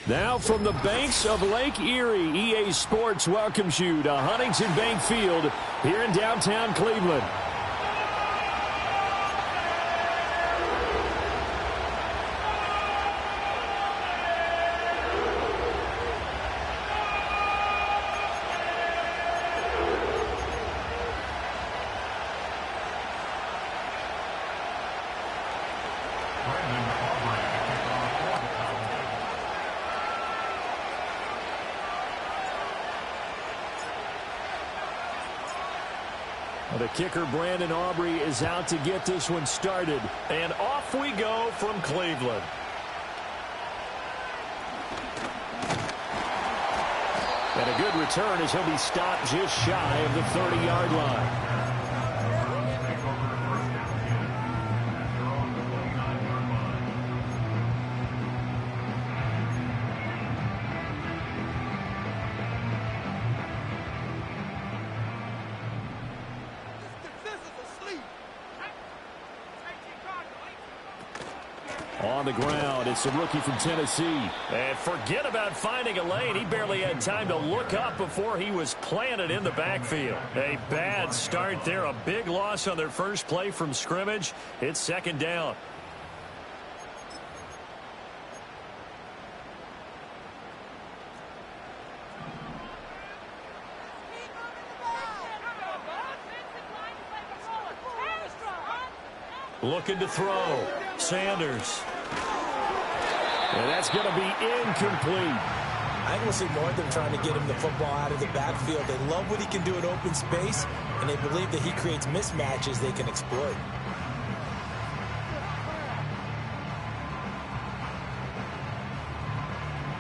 Now from the banks of Lake Erie, EA Sports welcomes you to Huntington Bank Field here in downtown Cleveland. The kicker, Brandon Aubrey, is out to get this one started. And off we go from Cleveland. And a good return as he'll be stopped just shy of the 30-yard line. On the ground, it's the rookie from Tennessee. And forget about finding a lane. He barely had time to look up before he was planted in the backfield. A bad start there. A big loss on their first play from scrimmage. It's second down. Looking to throw. Sanders. And that's going to be incomplete. I think we'll see more of them trying to get him the football out of the backfield. They love what he can do in open space, and they believe that he creates mismatches they can exploit.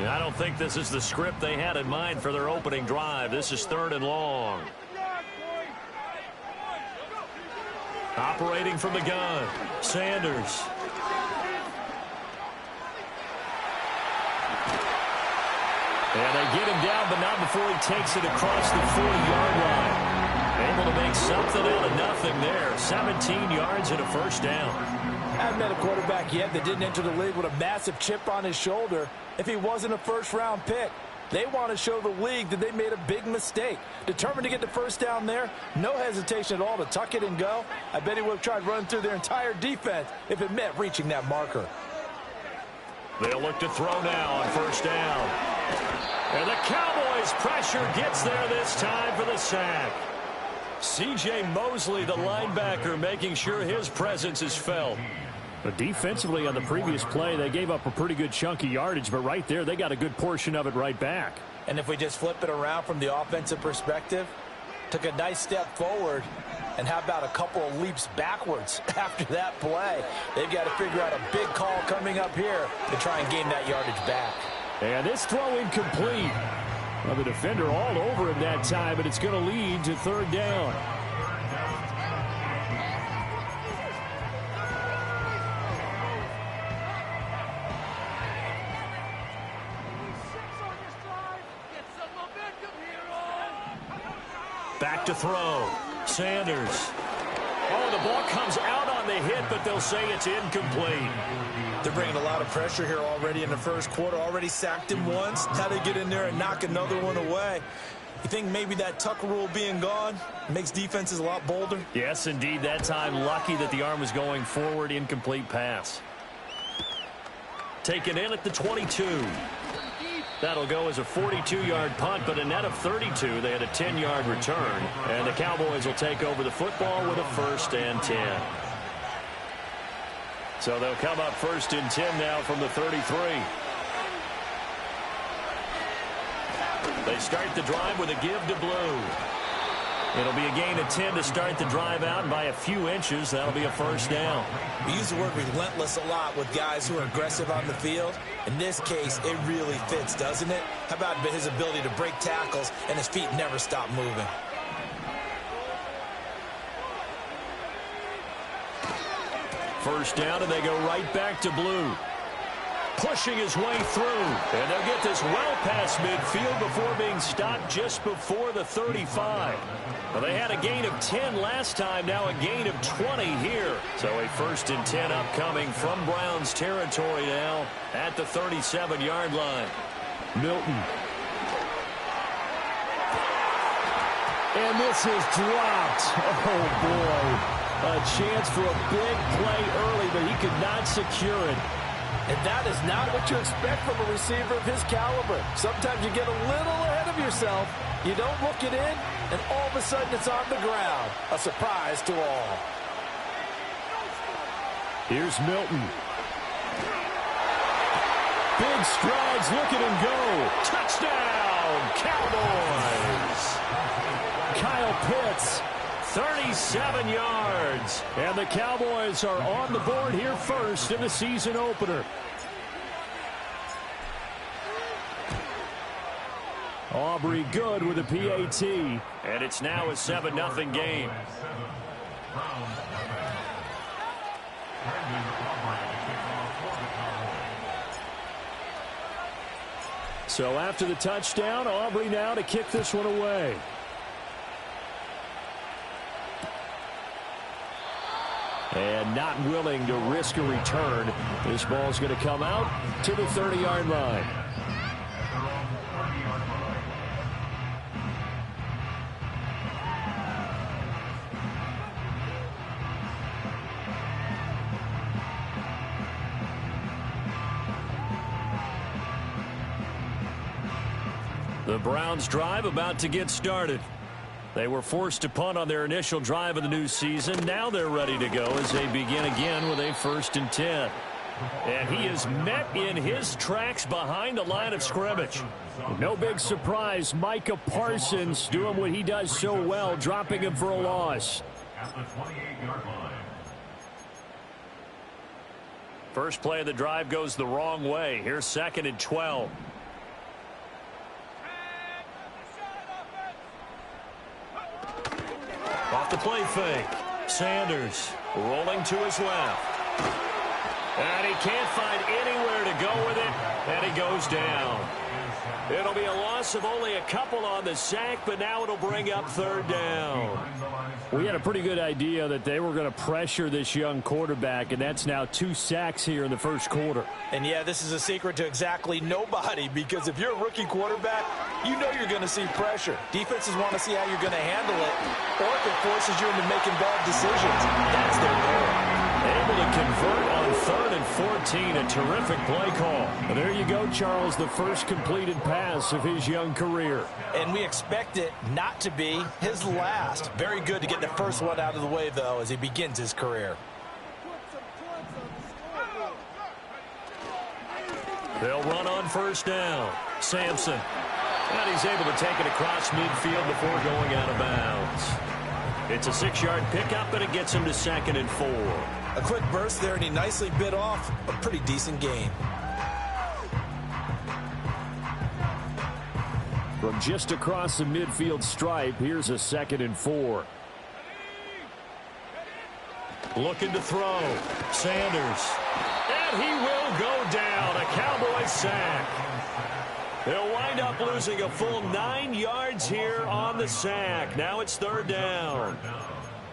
I don't think this is the script they had in mind for their opening drive. This is 3rd and long. Operating from the gun, Sanders. And they get him down, but not before he takes it across the 40-yard line. Able to make something out of nothing there. 17 yards and a first down. I haven't met a quarterback yet that didn't enter the league with a massive chip on his shoulder if he wasn't a first-round pick. They want to show the league that they made a big mistake. Determined to get the first down there. No hesitation at all to tuck it and go. I bet he would have tried running through their entire defense if it meant reaching that marker. They'll look to throw now on first down. And the Cowboys' pressure gets there this time for the sack. C.J. Mosley, the linebacker, making sure his presence is felt. But defensively on the previous play, they gave up a pretty good chunk of yardage, but right there, they got a good portion of it right back. And if we just flip it around from the offensive perspective, took a nice step forward, and how about a couple of leaps backwards after that play? They've got to figure out a big call coming up here to try and gain that yardage back. And this throw incomplete. Well, the defender all over him that time, but it's going to lead to 3rd down. Back to throw. Sanders. Oh, the ball comes out on the hit, but they'll say it's incomplete. They're bringing a lot of pressure here already in the first quarter. Already sacked him once. Now they get in there and knock another one away. You think maybe that tuck rule being gone makes defenses a lot bolder? Yes, indeed. That time, lucky that the arm was going forward. Incomplete pass. Taken in at the 22. That'll go as a 42-yard punt, but a net of 32. They had a 10-yard return. And the Cowboys will take over the football with a 1st and 10. So they'll come up 1st and 10 now from the 33. They start the drive with a give to Blue. It'll be a gain of 10 to start the drive out, and by a few inches, that'll be a 1st down. We use the word relentless a lot with guys who are aggressive on the field. In this case, it really fits, doesn't it? How about his ability to break tackles and his feet never stop moving? First down, and they go right back to Blue. Pushing his way through. And they'll get this well past midfield before being stopped just before the 35. Well, they had a gain of 10 last time, now a gain of 20 here. So a 1st and 10 upcoming from Browns territory now at the 37-yard line. Milton. And this is dropped. Oh, boy. A chance for a big play early, but he could not secure it. And that is not what you expect from a receiver of his caliber. Sometimes you get a little ahead of yourself. You don't look it in, and all of a sudden it's on the ground. A surprise to all. Here's Milton. Big strides, look at him go. Touchdown, Cowboys. Kyle Pitts, 37 yards. And the Cowboys are on the board here first in the season opener. Aubrey good with a PAT. And it's now a 7-0 game. So after the touchdown, Aubrey now to kick this one away. And not willing to risk a return. This ball's going to come out to the 30-yard line. The Browns drive about to get started. They were forced to punt on their initial drive of the new season. Now they're ready to go as they begin again with a 1st and 10. And he is met in his tracks behind the line of scrimmage. No big surprise, Micah Parsons doing what he does so well, dropping him for a loss. At the 28-yard line. First play of the drive goes the wrong way. Here's 2nd and 12. Off the play fake. Sanders rolling to his left. And he can't find anywhere to go with it. And he goes down. It'll be a loss of only a couple on the sack, but now it'll bring up 3rd down. We had a pretty good idea that they were going to pressure this young quarterback, and that's now 2 sacks here in the first quarter. And yeah, this is a secret to exactly nobody, because if you're a rookie quarterback, you know you're going to see pressure. Defenses want to see how you're going to handle it, or if it forces you into making bad decisions. That's their goal. Able to convert on 3rd and 14. A terrific play call. And there you go, Charles, the first completed pass of his young career. And we expect it not to be his last. Very good to get the first one out of the way, though, as he begins his career. They'll run on 1st down. Sampson. And he's able to take it across midfield before going out of bounds. It's a 6-yard pickup, and it gets him to 2nd and 4. A quick burst there, and he nicely bit off a pretty decent gain. From just across the midfield stripe, here's a 2nd and 4. Looking to throw. Sanders. And he will go down. A Cowboy sack. They'll wind up losing a full 9 yards here on the sack. Now it's 3rd down.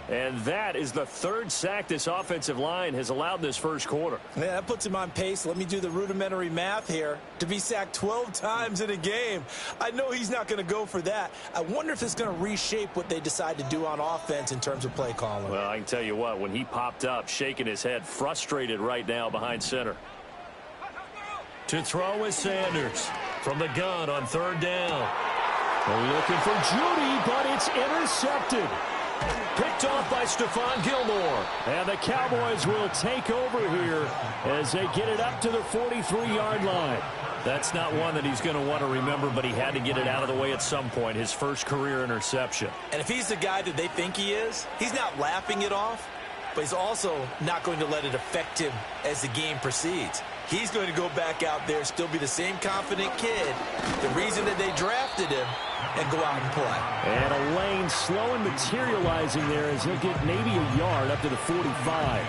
And that is the 3rd sack this offensive line has allowed this first quarter. Yeah, that puts him on pace. Let me do the rudimentary math here. To be sacked 12 times in a game, I know he's not going to go for that. I wonder if it's going to reshape what they decide to do on offense in terms of play calling. Well, I can tell you what, when he popped up, shaking his head, frustrated right now behind center. To throw is Sanders from the gun on 3rd down. They're looking for Judy, but it's intercepted. Picked off by Stephon Gilmore. And the Cowboys will take over here as they get it up to the 43-yard line. That's not one that he's going to want to remember, but he had to get it out of the way at some point, his first career interception. And if he's the guy that they think he is, he's not laughing it off, but he's also not going to let it affect him as the game proceeds. He's going to go back out there, still be the same confident kid, the reason that they drafted him, and go out and play. And a lane slow and materializing there as he'll get maybe a yard up to the 45.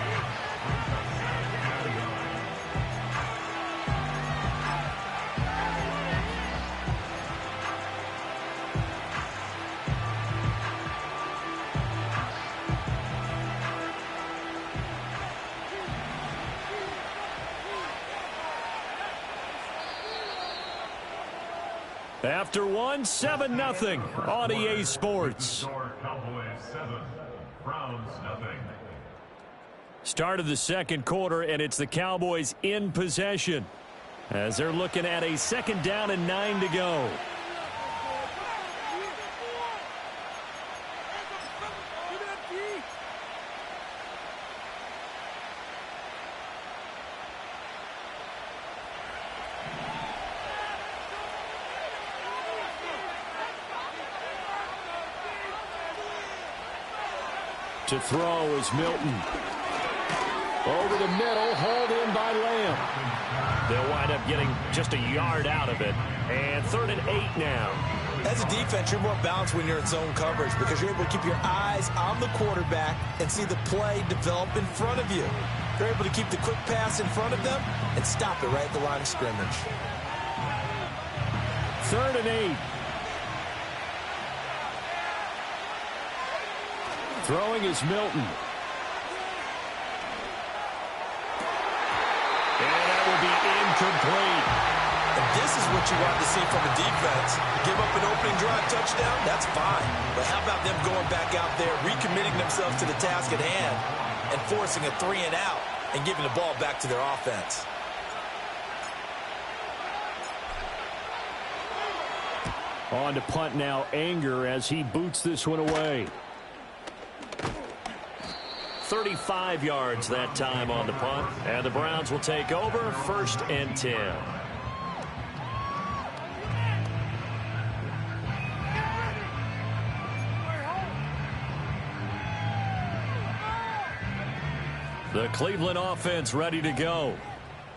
After one, 7-0 on EA Sports. Start of the second quarter, and it's the Cowboys in possession as they're looking at a 2nd down and 9 to go. To throw is Milton. Over the middle, hauled in by Lamb. They'll wind up getting just a yard out of it. And 3rd and 8 now. As a defense, you're more balanced when you're in zone coverage because you're able to keep your eyes on the quarterback and see the play develop in front of you. You're able to keep the quick pass in front of them and stop it right at the line of scrimmage. 3rd and 8. Throwing is Milton. And that will be incomplete. And this is what you want to see from a defense. Give up an opening drive touchdown, that's fine. But how about them going back out there, recommitting themselves to the task at hand, and forcing a 3 and out and giving the ball back to their offense. On to punt now, Anger, as he boots this one away. 35 yards that time on the punt. And the Browns will take over, 1st and 10. The Cleveland offense ready to go.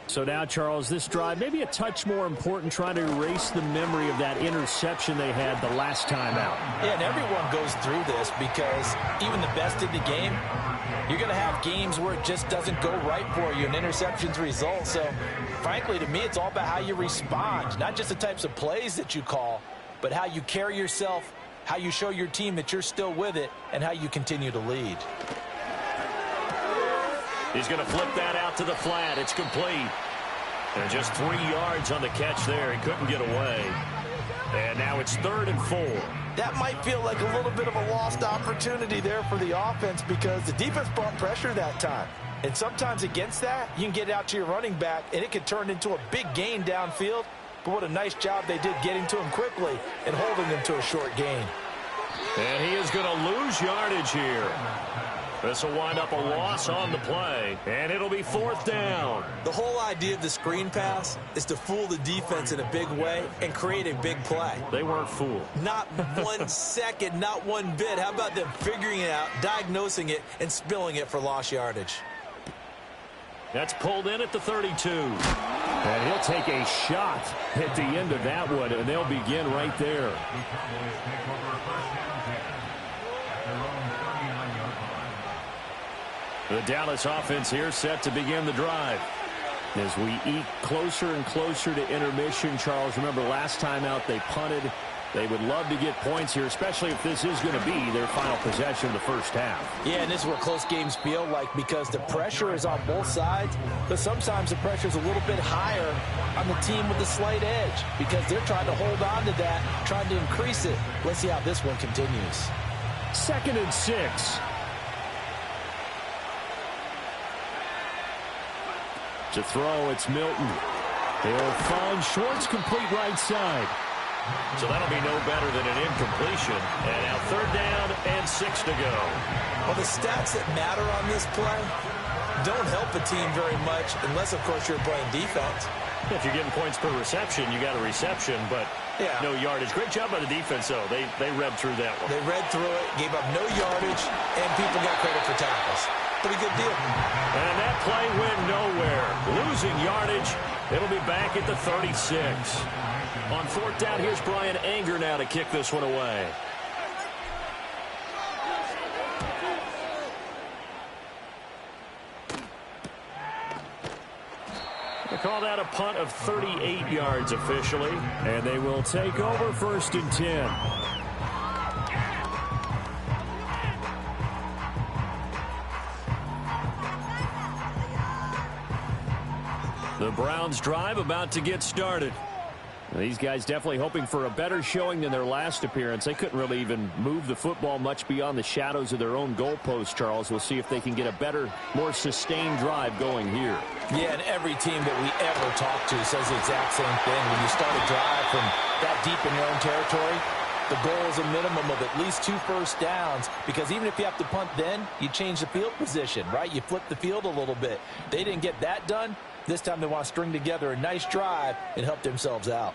So now, Charles, this drive maybe a touch more important, trying to erase the memory of that interception they had the last time out. Yeah, and everyone goes through this because even the best in the game, you're going to have games where it just doesn't go right for you and interceptions result. So, frankly, to me, it's all about how you respond, not just the types of plays that you call, but how you carry yourself, how you show your team that you're still with it, and how you continue to lead. He's going to flip that out to the flat. It's complete. And just 3 yards on the catch there. He couldn't get away. And now it's 3rd and 4. That might feel like a little bit of a lost opportunity there for the offense because the defense brought pressure that time. And sometimes against that, you can get out to your running back, and it can turn into a big gain downfield. But what a nice job they did getting to him quickly and holding him to a short gain. And he is going to lose yardage here. This will wind up a loss on the play, and it'll be 4th down. The whole idea of the screen pass is to fool the defense in a big way and create a big play. They weren't fooled. Not 1 second, not one bit. How about them figuring it out, diagnosing it, and spilling it for lost yardage? That's pulled in at the 32. And he'll take a shot at the end of that one, and they'll begin right there. The Dallas offense here set to begin the drive. As we eke closer and closer to intermission, Charles, remember last time out they punted. They would love to get points here, especially if this is going to be their final possession of the first half. Yeah, and this is what close games feel like because the pressure is on both sides, but sometimes the pressure is a little bit higher on the team with the slight edge because they're trying to hold on to that, trying to increase it. Let's see how this one continues. 2nd and 6. To throw, it's Milton. He'll find Schwartz, complete right side. So that'll be no better than an incompletion. And now 3rd down and 6 to go. Well, the stats that matter on this play don't help a team very much unless, of course, you're playing defense. If you're getting points per reception, you got a reception, but no yardage. Great job by the defense, though. They read through that one. They read through it, gave up no yardage, and people got credit for tackles. Pretty good deal. And that play went nowhere. Losing yardage. It'll be back at the 36. On 4th down, here's Brian Anger now to kick this one away. They call that a punt of 38 yards officially. And they will take over 1st and 10. The Browns drive about to get started. These guys definitely hoping for a better showing than their last appearance. They couldn't really even move the football much beyond the shadows of their own goalpost, Charles. We'll see if they can get a better, more sustained drive going here. Yeah, and every team that we ever talk to says the exact same thing. When you start a drive from that deep in your own territory, the goal is a minimum of at least 2 first downs, because even if you have to punt then, you change the field position, right? You flip the field a little bit. They didn't get that done. This time they want to string together a nice drive and help themselves out.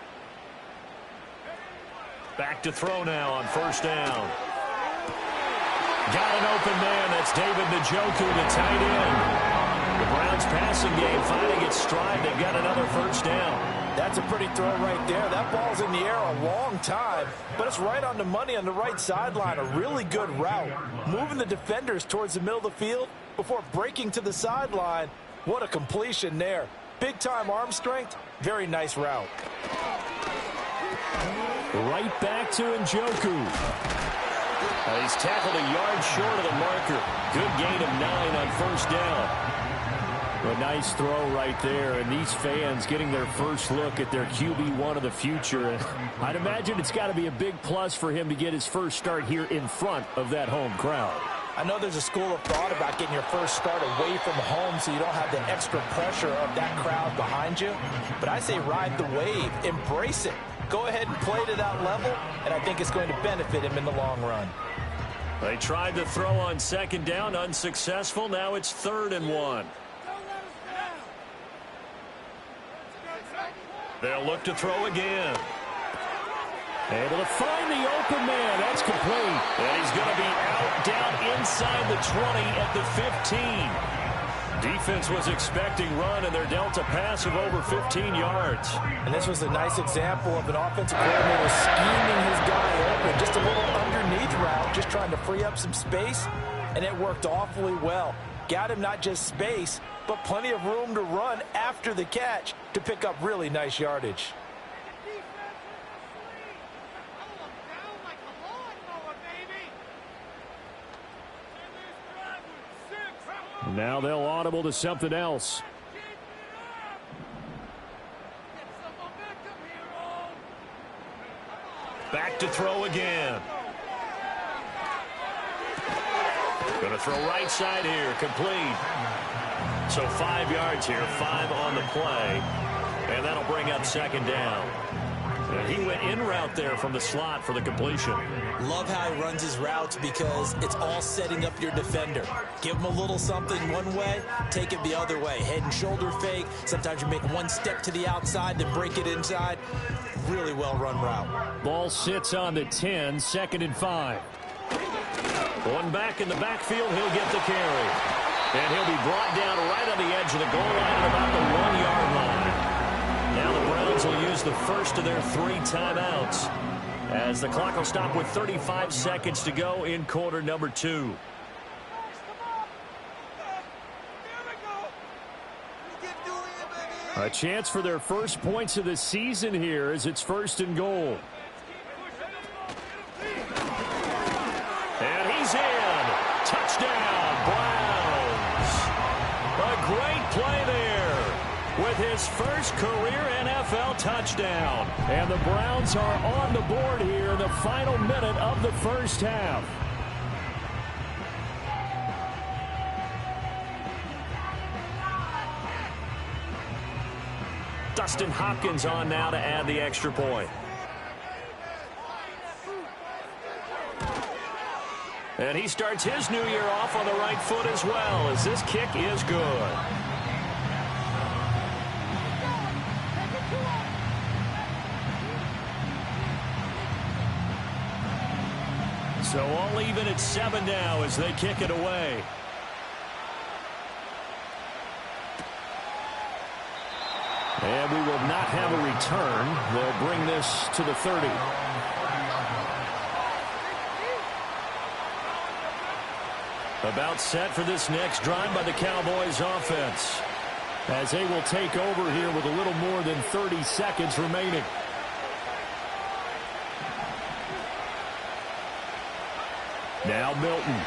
Back to throw now on first down. Got an open man. That's David Njoku, the tight end. The Browns passing game finding its stride. They've got another first down. That's a pretty throw right there. That ball's in the air a long time, but it's right on the money on the right sideline. A really good route. Moving the defenders towards the middle of the field before breaking to the sideline. What a completion there. Big-time arm strength. Very nice route. Right back to Njoku. He's tackled a yard short of the marker. Good gain of 9 on first down. A nice throw right there, and these fans getting their first look at their QB1 of the future. I'd imagine it's got to be a big plus for him to get his first start here in front of that home crowd. I know there's a school of thought about getting your first start away from home so you don't have the extra pressure of that crowd behind you. But I say ride the wave. Embrace it. Go ahead and play to that level, and I think it's going to benefit him in the long run. They tried to throw on second down, unsuccessful. Now it's 3rd and 1. They'll look to throw again. Able to find the open man. That's complete. And he's going to be out, down inside the 20 at the 15. Defense was expecting run, and they're dealt a pass of over 15 yards. And this was a nice example of an offensive coordinator scheming his guy open. Just a little underneath route, just trying to free up some space, and it worked awfully well. Got him not just space, but plenty of room to run after the catch to pick up really nice yardage. Now they'll audible to something else. Back to throw again. Going to throw right side here, complete. So 5 yards here, 5 on the play. And that'll bring up second down. And he went in route there from the slot for the completion. Love how he runs his routes because it's all setting up your defender. Give him a little something one way, take it the other way. Head and shoulder fake. Sometimes you make one step to the outside, then break it inside. Really well run route. Ball sits on the 10, 2nd and 5. One back in the backfield, he'll get the carry. And he'll be brought down right on the edge of the goal line at about the 1-yard line. Now the Browns will use the first of their 3 timeouts as the clock will stop with 35 seconds to go in quarter number 2. A chance for their first points of the season here as it's 1st and goal. And he's in. Touchdown, Browns. A great play there with his first career NFL touchdown. And the Browns are on the board here in the final minute of the first half. Dustin Hopkins on now to add the extra point. And he starts his new year off on the right foot as well, as this kick is good. So all even at 7 now as they kick it away. And we will not have a return. They'll bring this to the 30. About set for this next drive by the Cowboys offense, as they will take over here with a little more than 30 seconds remaining. Now Milton.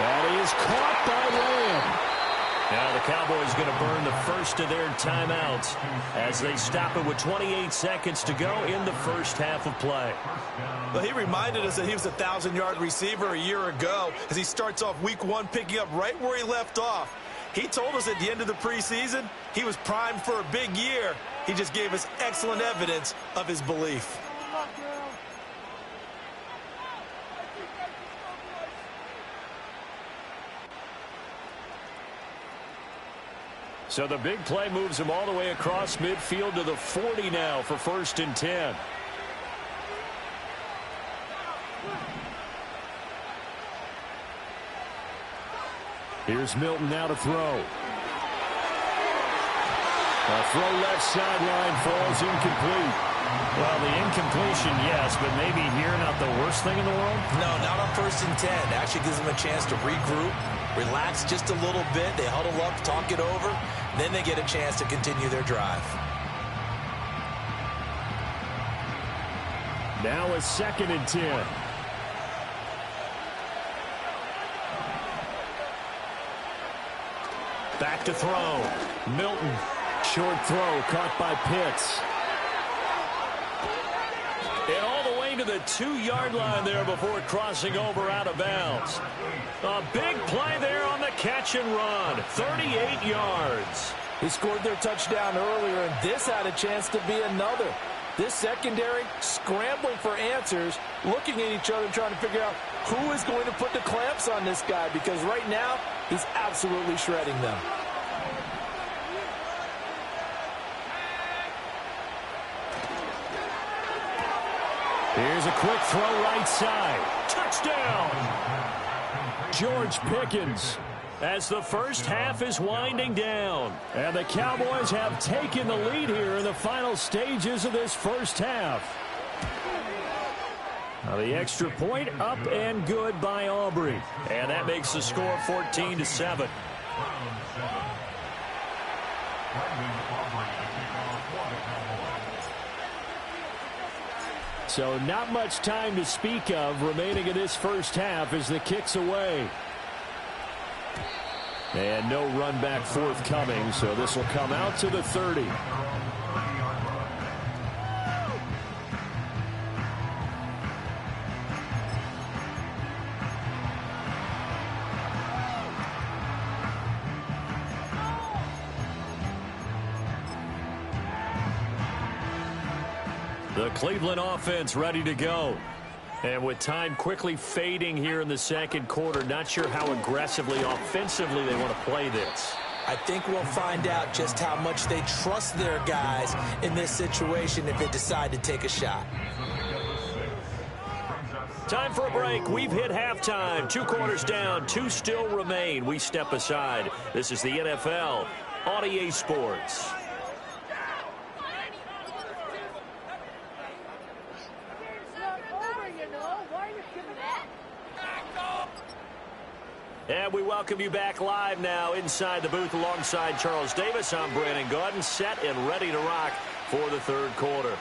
That is caught by Lamb. Now the Cowboys going to burn the first of their timeouts as they stop it with 28 seconds to go in the first half of play. Well, he reminded us that he was a 1,000-yard receiver a year ago as he starts off week 1 picking up right where he left off. He told us at the end of the preseason he was primed for a big year. He just gave us excellent evidence of his belief. So the big play moves him all the way across midfield to the 40 now for 1st and 10. Here's Milton now to throw. A throw left sideline falls incomplete. Well, the incompletion, yes, but maybe here not the worst thing in the world? No, not on 1st and 10. Actually gives them a chance to regroup, relax just a little bit. They huddle up, talk it over. Then they get a chance to continue their drive. Now a 2nd and 10. Back to throw. Milton. Short throw caught by Pitts. And all the way to the 2-yard line there before crossing over out of bounds. A big play there on the catch and run. 38 yards. He scored their touchdown earlier, and this had a chance to be another. This secondary scrambling for answers, looking at each other, trying to figure out who is going to put the clamps on this guy, because right now he's absolutely shredding them. Here's a quick throw right side. Touchdown! George Pickens. As the first half is winding down. And the Cowboys have taken the lead here in the final stages of this first half. Now the extra point up and good by Aubrey. And that makes the score 14-7. So not much time to speak of remaining in this first half as the kick's away. And no run back forthcoming, so this will come out to the 30. The Cleveland offense ready to go. And with time quickly fading here in the second quarter, not sure how aggressively, offensively they want to play this. I think we'll find out just how much they trust their guys in this situation if they decide to take a shot. Time for a break. We've hit halftime. 2 quarters down, 2 still remain. We step aside. This is the NFL on EA Sports. And we welcome you back live now inside the booth alongside Charles Davis. I'm Brandon Gaudin, set and ready to rock for the third quarter.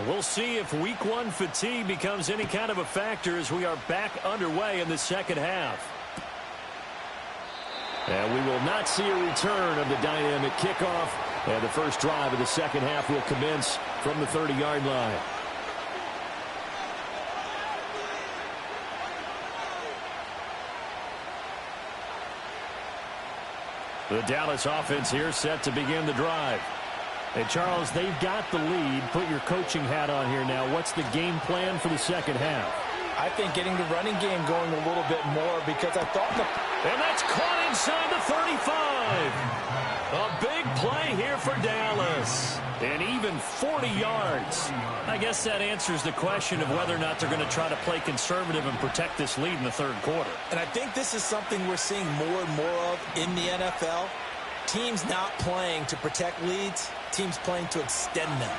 We'll see if week 1 fatigue becomes any kind of a factor as we are back underway in the second half. And we will not see a return of the dynamic kickoff. And the first drive of the second half will commence from the 30-yard line. The Dallas offense here set to begin the drive. And, Charles, they've got the lead. Put your coaching hat on here now. What's the game plan for the second half? I think getting the running game going a little bit more because I thought and that's caught inside the 35. A big play here for Dallas. And even 40 yards. I guess that answers the question of whether or not they're going to try to play conservative and protect this lead in the third quarter. And I think this is something we're seeing more and more of in the NFL. Teams not playing to protect leads, teams playing to extend them.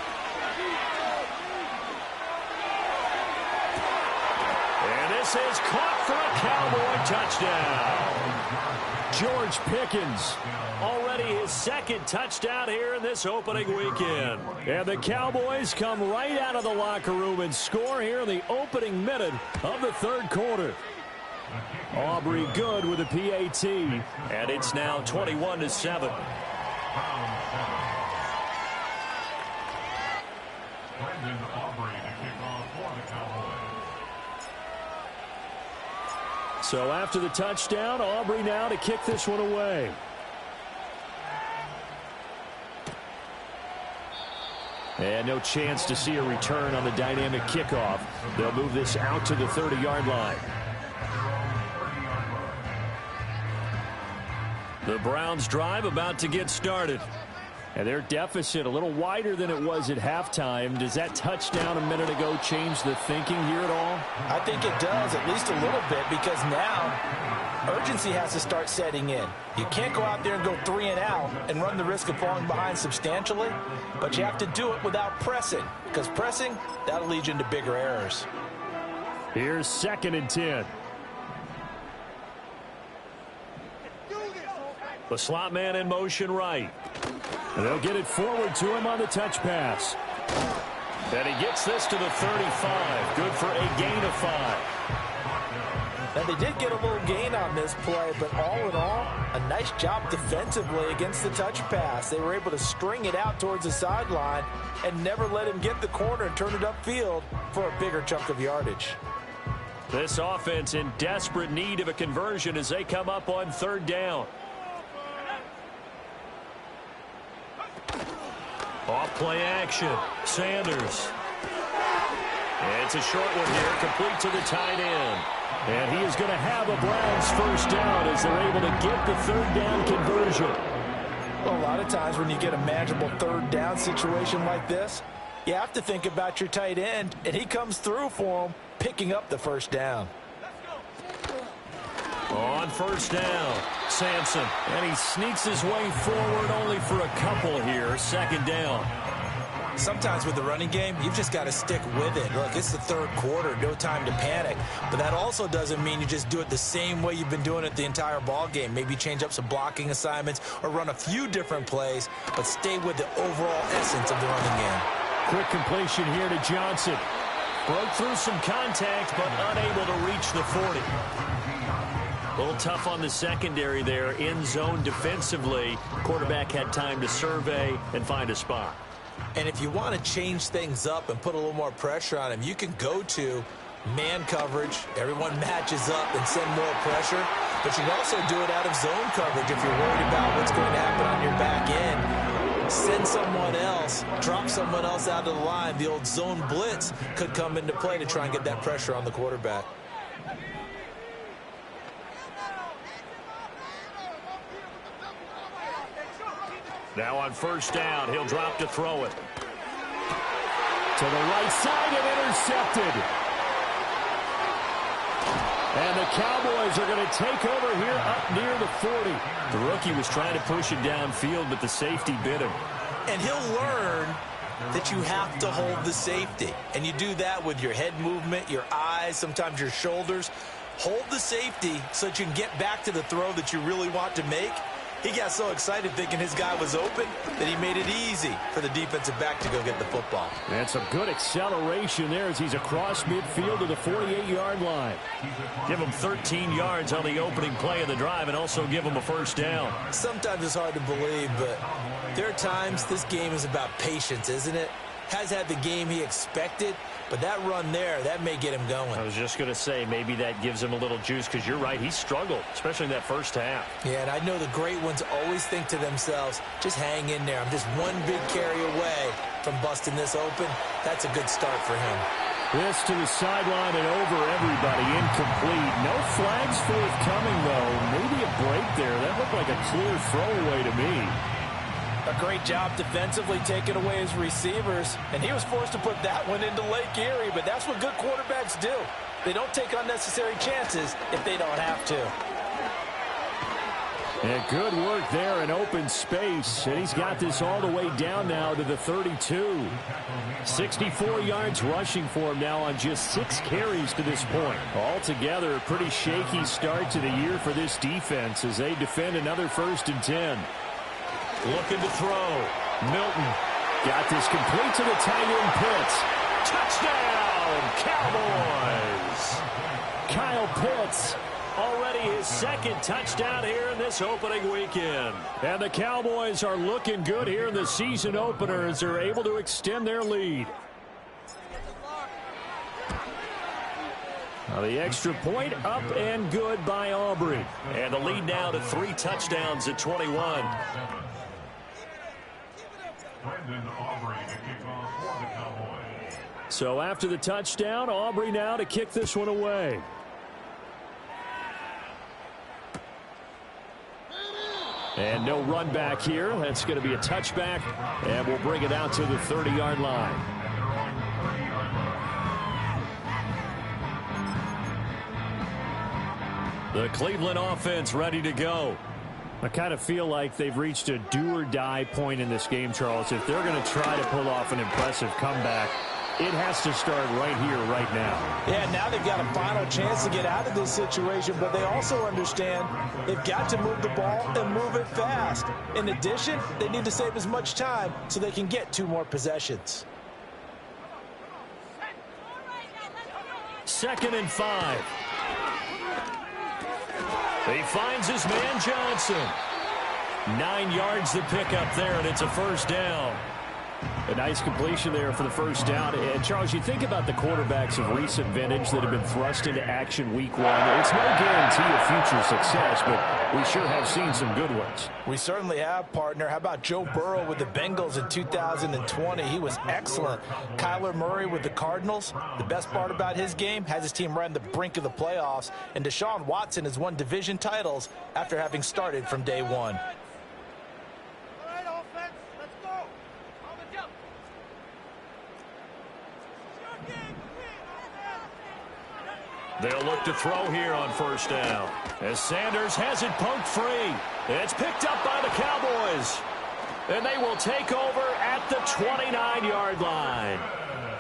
And this is caught for a Cowboy touchdown. George Pickens. Already his second touchdown here in this opening weekend. And the Cowboys come right out of the locker room and score here in the opening minute of the third quarter. Aubrey good with a PAT. And it's now 21-7. So after the touchdown, Aubrey now to kick this one away. And no chance to see a return on the dynamic kickoff. They'll move this out to the 30-yard line. The Browns drive about to get started. And their deficit a little wider than it was at halftime. Does that touchdown a minute ago change the thinking here at all? I think it does, at least a little bit, because now urgency has to start setting in. You can't go out there and go 3 and out and run the risk of falling behind substantially, but you have to do it without pressing, because pressing, that'll lead you into bigger errors. Here's 2nd and 10. The slot man in motion right. And they'll get it forward to him on the touch pass. And he gets this to the 35. Good for a gain of 5. Now, they did get a little gain on this play, but all in all, a nice job defensively against the touch pass. They were able to string it out towards the sideline and never let him get the corner and turn it upfield for a bigger chunk of yardage. This offense in desperate need of a conversion as they come up on 3rd down. Off play action. Sanders. And it's a short one here, complete to the tight end. And he is going to have a Browns first down as they're able to get the 3rd down conversion. Well, a lot of times when you get a manageable 3rd down situation like this, you have to think about your tight end, and he comes through for him, picking up the first down. On 1st down, Sampson. And he sneaks his way forward only for a couple here. 2nd down. Sometimes with the running game, you've just got to stick with it. Look, it's the 3rd quarter, no time to panic. But that also doesn't mean you just do it the same way you've been doing it the entire ball game. Maybe change up some blocking assignments or run a few different plays, but stay with the overall essence of the running game. Quick completion here to Johnson. Broke through some contact, but unable to reach the 40. A little tough on the secondary there, in zone defensively. Quarterback had time to survey and find a spot. And if you want to change things up and put a little more pressure on him, you can go to man coverage. Everyone matches up and send more pressure. But you can also do it out of zone coverage if you're worried about what's going to happen on your back end. Send someone else, drop someone else out of the line. The old zone blitz could come into play to try and get that pressure on the quarterback. Now on 1st down, he'll drop to throw it. To the right side and intercepted. And the Cowboys are going to take over here up near the 40. The rookie was trying to push it downfield, but the safety bit him. And he'll learn that you have to hold the safety. And you do that with your head movement, your eyes, sometimes your shoulders. Hold the safety so that you can get back to the throw that you really want to make. He got so excited thinking his guy was open that he made it easy for the defensive back to go get the football. And some good acceleration there as he's across midfield to the 48-yard line. Give him 13 yards on the opening play of the drive and also give him a 1st down. Sometimes it's hard to believe, but there are times this game is about patience, isn't it? Has had the game he expected, but that run there, that may get him going. I was just going to say, maybe that gives him a little juice because you're right, he struggled, especially in that 1st half. Yeah, and I know the great ones always think to themselves, just hang in there. I'm just one big carry away from busting this open. That's a good start for him. This to the sideline and over everybody, incomplete. No flags forthcoming, though. Maybe a break there. That looked like a clear throwaway to me. A great job defensively taking away his receivers, and he was forced to put that one into Lake Erie, but that's what good quarterbacks do. They don't take unnecessary chances if they don't have to. And good work there in open space. And he's got this all the way down now to the 32. 64 yards rushing for him now on just 6 carries to this point. Altogether, a pretty shaky start to the year for this defense as they defend another 1st and 10. Looking to throw. Milton got this complete to the tight end Pitts. Touchdown, Cowboys! Kyle Pitts. Already his 2nd touchdown here in this opening weekend. And the Cowboys are looking good here in the season opener as they're able to extend their lead. Now the extra point up and good by Aubrey. And the lead now to 3 touchdowns at 21. So after the touchdown, Aubrey now to kick this one away. And no run back here. That's going to be a touchback, and we'll bring it out to the 30-yard line. The Cleveland offense ready to go. I kind of feel like they've reached a do-or-die point in this game, Charles. If they're going to try to pull off an impressive comeback, it has to start right here, right now. Yeah, now they've got a final chance to get out of this situation, but they also understand they've got to move the ball and move it fast. In addition, they need to save as much time so they can get 2 more possessions. 2nd and 5. He finds his man Johnson. 9 yards to pick up there, and it's a 1st down. A nice completion there for the 1st down. And, Charles, you think about the quarterbacks of recent vintage that have been thrust into action week 1. It's no guarantee of future success, but we sure have seen some good ones. We certainly have, partner. How about Joe Burrow with the Bengals in 2020? He was excellent. Kyler Murray with the Cardinals. The best part about his game, has his team right on the brink of the playoffs. And Deshaun Watson has won division titles after having started from day 1. They'll look to throw here on 1st down. As Sanders has it poked free. It's picked up by the Cowboys. And they will take over at the 29-yard line.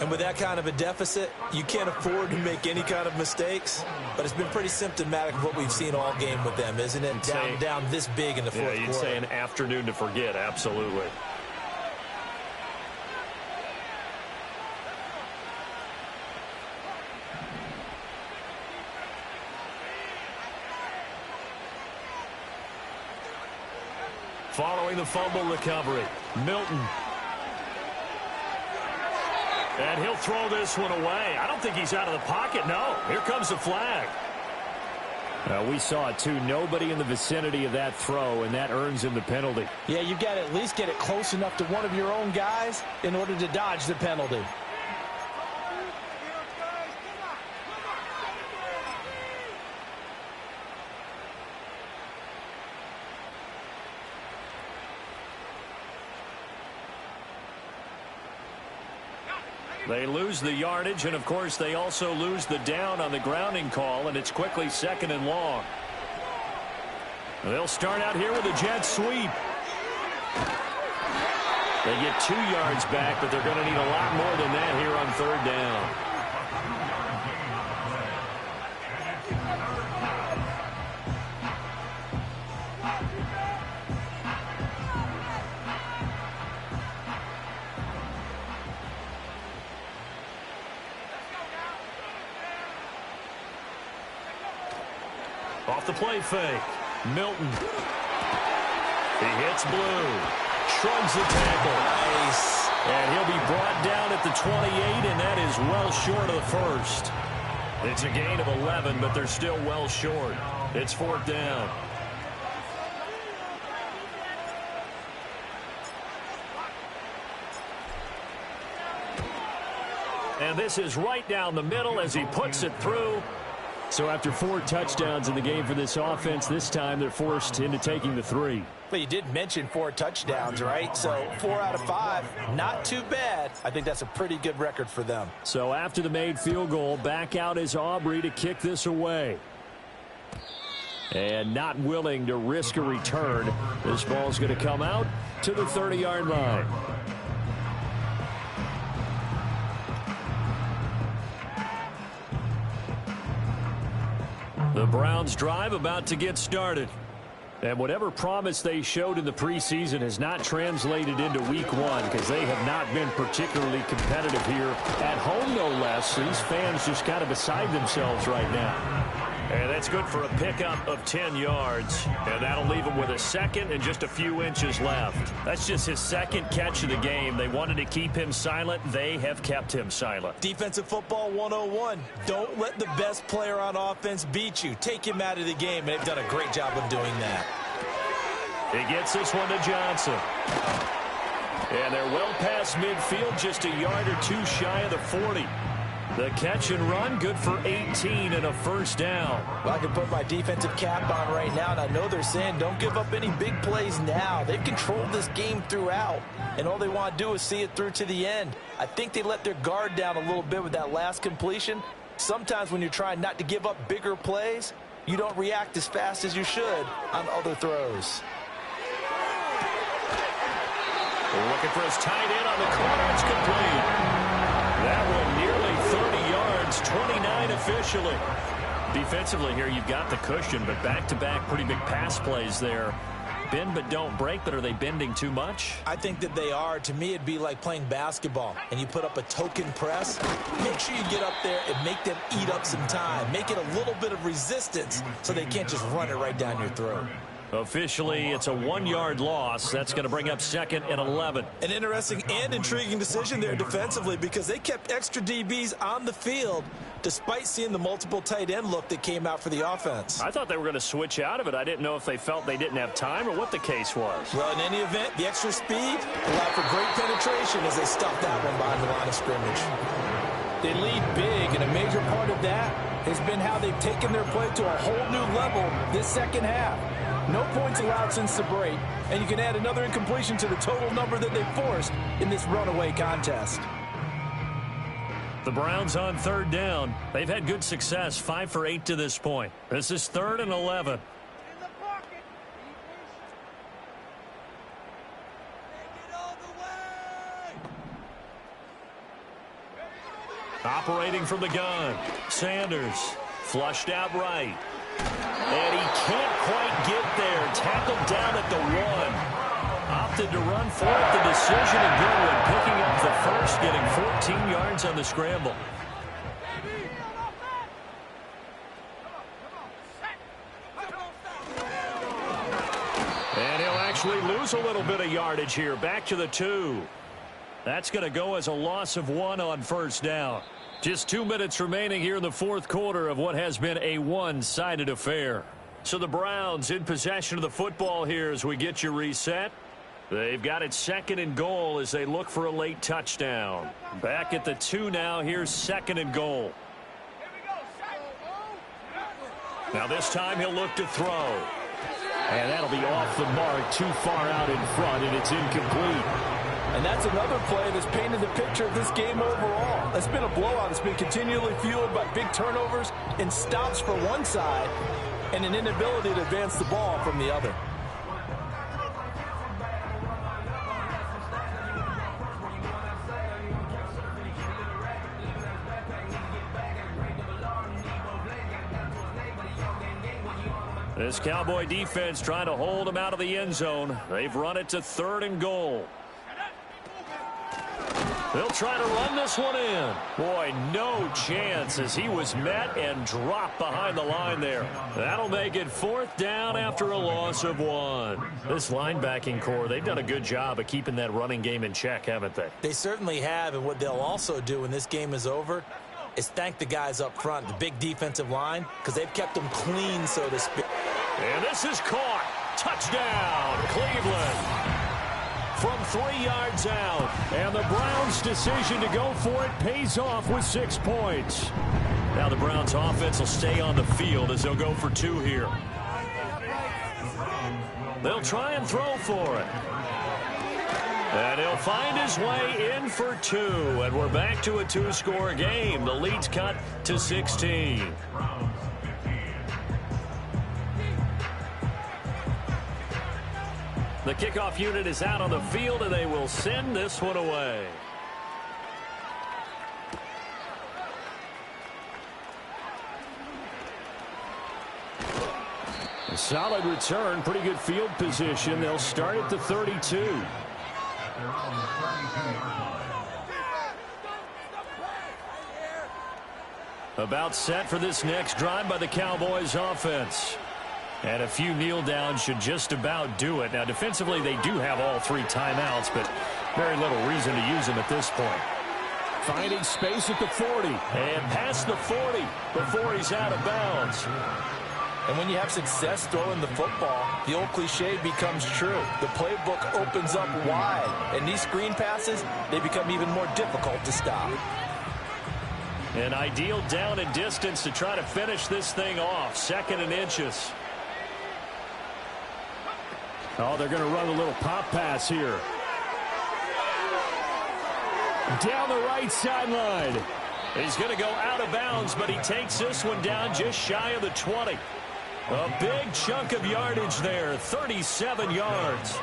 And with that kind of a deficit, you can't afford to make any kind of mistakes. But it's been pretty symptomatic of what we've seen all game with them, isn't it? Down this big in the 4th quarter. Yeah, you'd say an afternoon to forget, absolutely. Following the fumble recovery, Milton. And he'll throw this one away. I don't think he's out of the pocket, no. Here comes the flag. We saw it, too. Nobody in the vicinity of that throw, and that earns him the penalty. Yeah, you've got to at least get it close enough to one of your own guys in order to dodge the penalty. They lose the yardage, and, of course, they also lose the down on the grounding call, and it's quickly 2nd and long. They'll start out here with a jet sweep. They get 2 yards back, but they're going to need a lot more than that here on 3rd down. Off the play fake. Milton. He hits Blue. Shrugs the tackle. Nice. And he'll be brought down at the 28, and that is well short of the 1st. It's a gain of 11, but they're still well short. It's 4th down. And this is right down the middle as he puts it through. So after 4 touchdowns in the game for this offense, this time they're forced into taking the 3. But you did mention 4 touchdowns, right? So 4 out of 5, not too bad. I think that's a pretty good record for them. So after the made field goal, back out is Aubrey to kick this away. And not willing to risk a return. This ball's going to come out to the 30-yard line. The Browns' drive about to get started. And whatever promise they showed in the preseason has not translated into week one because they have not been particularly competitive here at home, no less. These fans just kind of beside themselves right now. And that's good for a pickup of 10 yards. And that'll leave him with a second and just a few inches left. That's just his second catch of the game. They wanted to keep him silent. They have kept him silent. Defensive football 101. Don't let the best player on offense beat you. Take him out of the game. And they've done a great job of doing that. He gets this one to Johnson. And they're well past midfield, just a yard or two shy of the 40. The catch and run, good for 18 and a first down. Well, I can put my defensive cap on right now, and I know they're saying don't give up any big plays now. They've controlled this game throughout, and all they want to do is see it through to the end. I think they let their guard down a little bit with that last completion. Sometimes when you're trying not to give up bigger plays, you don't react as fast as you should on other throws. Looking for his tight end on the corner. It's complete. That one nearly 30 yards, 29 officially. Defensively here, you've got the cushion, but back-to-back pretty big pass plays there. Bend but don't break, but are they bending too much? I think that they are. To me, it'd be like playing basketball, and you put up a token press. Make sure you get up there and make them eat up some time. Make it a little bit of resistance so they can't just run it right down your throat. Officially, it's a 1-yard loss. That's going to bring up second and 11. An interesting and intriguing decision there defensively because they kept extra DBs on the field despite seeing the multiple tight end look that came out for the offense. I thought they were going to switch out of it. I didn't know if they felt they didn't have time or what the case was. Well, in any event, the extra speed allowed for great penetration as they stuffed that one behind the line of scrimmage. They lead big, and a major part of that has been how they've taken their play to a whole new level this second half. No points allowed since the break, and you can add another incompletion to the total number that they forced in this runaway contest. The Browns on third down. They've had good success, 5 for 8 to this point. This is 3rd and 11. Operating from the gun. Sanders flushed out right. And he can't quite get there. Tackled down at the 1. Opted to run for it. The decision a good one. Picking up the first, getting 14 yards on the scramble. And he'll actually lose a little bit of yardage here. Back to the 2. That's going to go as a loss of 1 on first down. Just 2 minutes remaining here in the fourth quarter of what has been a one-sided affair. So the Browns in possession of the football here as we get you reset. They've got it 2nd and goal as they look for a late touchdown. Back at the 2 now. Here's 2nd and goal. Now this time he'll look to throw. And that'll be off the mark, too far out in front, and it's incomplete. And that's another play that's painted the picture of this game overall. It's been a blowout. It's been continually fueled by big turnovers and stops for one side and an inability to advance the ball from the other. This Cowboy defense trying to hold them out of the end zone. They've run it to 3rd and goal. They'll try to run this one in. Boy, no chance as he was met and dropped behind the line there. That'll make it 4th down after a loss of 1. This linebacking core, they've done a good job of keeping that running game in check, haven't they? They certainly have, and what they'll also do when this game is over is thank the guys up front, the big defensive line, because they've kept them clean, so to speak. And this is caught. Touchdown, Cleveland. From 3 yards out. And the Browns' decision to go for it pays off with 6 points. Now the Browns' offense will stay on the field as they'll go for 2 here. They'll try and throw for it. And he'll find his way in for 2. And we're back to a 2-score game. The lead's cut to 16. The kickoff unit is out on the field, and they will send this one away. A solid return, pretty good field position. They'll start at the 32. About set for this next drive by the Cowboys offense. And a few kneel downs should just about do it. Now, defensively, they do have all 3 timeouts, but very little reason to use them at this point. Finding space at the 40. And past the 40 before he's out of bounds. And when you have success throwing the football, the old cliche becomes true. The playbook opens up wide. And these screen passes, they become even more difficult to stop. An ideal down and distance to try to finish this thing off. 2nd and inches. Oh, they're going to run a little pop pass here. Down the right sideline. He's going to go out of bounds, but he takes this one down just shy of the 20. A big chunk of yardage there, 37 yards.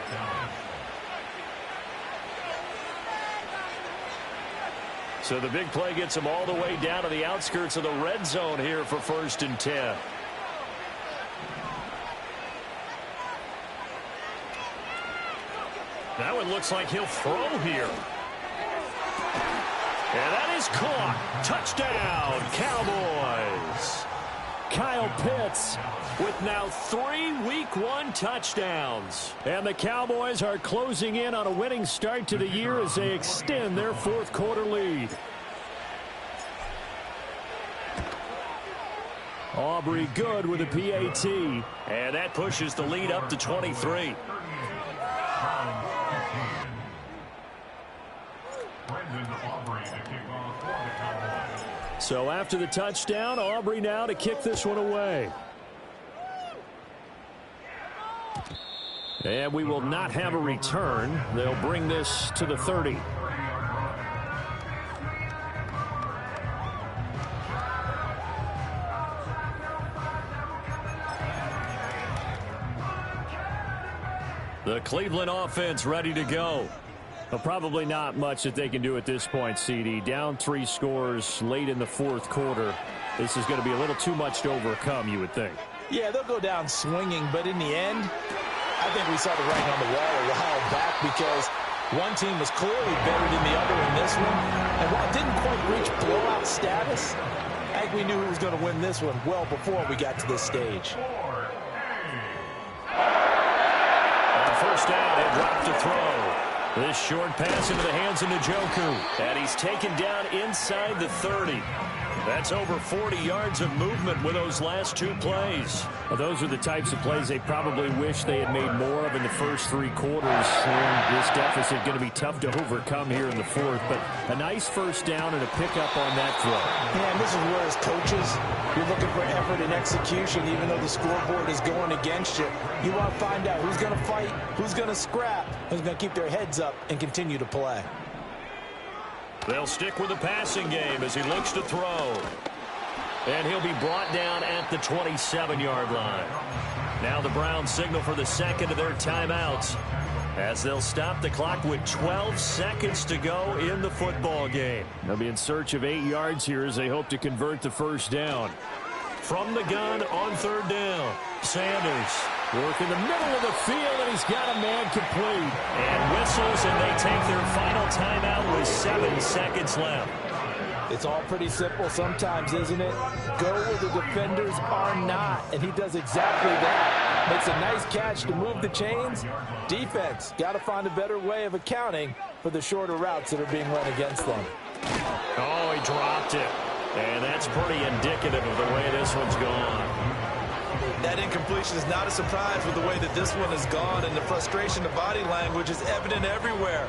So the big play gets him all the way down to the outskirts of the red zone here for 1st and 10. That one looks like he'll throw here. And that is caught. Touchdown, Cowboys. Kyle Pitts with now 3 Week 1 touchdowns. And the Cowboys are closing in on a winning start to the year as they extend their 4th quarter lead. Aubrey good with a PAT. And that pushes the lead up to 23. So after the touchdown, Aubrey now to kick this one away. And we will not have a return. They'll bring this to the 30. The Cleveland offense ready to go. Well, probably not much that they can do at this point, CD. Down 3 scores late in the 4th quarter. This is going to be a little too much to overcome, you would think. Yeah, they'll go down swinging, but in the end, I think we saw the writing on the wall a while back because one team was clearly better than the other in this one. And while it didn't quite reach blowout status, I think we knew who was going to win this one well before we got to this stage. On 1st down, they drop to throw. This short pass into the hands of Njoku. And he's taken down inside the 30. That's over 40 yards of movement with those last 2 plays. Well, those are the types of plays they probably wish they had made more of in the first 3 quarters. And this deficit going to be tough to overcome here in the 4th. But a nice 1st down and a pickup on that throw. Yeah, and this is where as coaches, you're looking for effort and execution even though the scoreboard is going against you. You want to find out who's going to fight, who's going to scrap, who's going to keep their heads up and continue to play. They'll stick with the passing game as he looks to throw. And he'll be brought down at the 27-yard line. Now the Browns signal for the 2nd of their timeouts as they'll stop the clock with 12 seconds to go in the football game. They'll be in search of 8 yards here as they hope to convert the 1st down. From the gun on 3rd down, Sanders work in the middle of the field, and he's got a man complete. And whistles, and they take their final timeout with 7 seconds left. It's all pretty simple sometimes, isn't it? Go where the defenders are not, and he does exactly that. Makes a nice catch to move the chains. Defense got to find a better way of accounting for the shorter routes that are being run against them. Oh, he dropped it. And that's pretty indicative of the way this one's gone. That incompletion is not a surprise with the way that this one has gone, and the frustration, the body language is evident everywhere.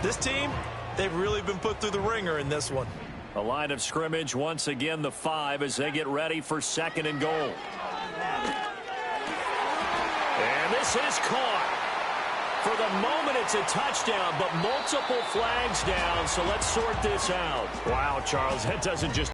This team, they've really been put through the ringer in this one. A line of scrimmage, once again the 5 as they get ready for 2nd and goal. And this is caught. For the moment, it's a touchdown, but multiple flags down, so let's sort this out. Wow, Charles, that doesn't just